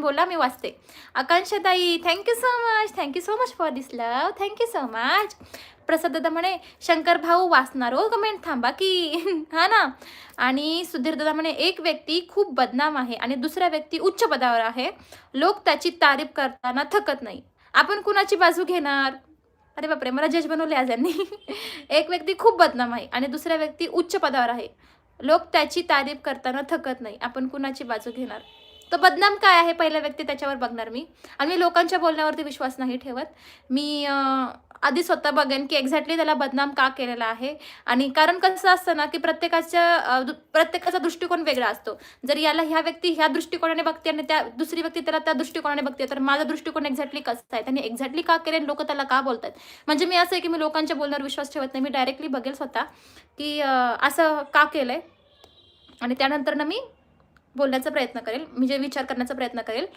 बोला, मी वाचते. आकांक्षाताई, thank you so much for this love. Thank you so much. Prasad दादा म्हणे, शंकर भाऊ वाचणार हो कमेंट, थांबा की. हा ना. आणि सुधीर दादा म्हणे, एक व्यक्ती खूप बदनाम आहे आणि दुसरा व्यक्ती उच्च पदावर आहे. लोक त्याची तारीफ करताना थकत नाही. आपण कुणाची बाजू घेणार? अरे बापरे, मला जज बनवले आज यांनी. एक व्यक्ती खूप बदनाम आहे आणि दुसरा व्यक्ती उच्च पदावर आहे. लोक त्याची तारीफ करताना थकत नाही. आपण कुणाची बाजू घेणार? तो बदनाम काय आहे पहिला व्यक्ती त्याच्यावर बघणार मी. आणि मी लोकांच्या बोलण्यावरती विश्वास नाही ठेवत. मी आधी स्वतः बघेन की एक्झॅक्टली त्याला बदनाम का केलेला आहे. आणि कारण कसं असतं ना, की प्रत्येकाचा दृष्टिकोन वेगळा असतो. जर याला ह्या व्यक्ती ह्या दृष्टिकोनाने बघते आणि त्या दुसरी व्यक्ती त्याला त्या दृष्टिकोनाने बघते, तर माझा दृष्टिकोन एक्झॅक्टली कसा आहे, त्यांनी एक्झॅक्टली का केले, लोक त्याला का बोलतात. म्हणजे मी असं आहे की मी लोकांच्या बोलण्यावर विश्वास ठेवत नाही. मी डायरेक्टली बघेल स्वतः की असं का केलंय आणि त्यानंतर ना मी बोलण्याचा प्रयत्न करेल, म्हणजे विचार करण्याचा प्रयत्न करेल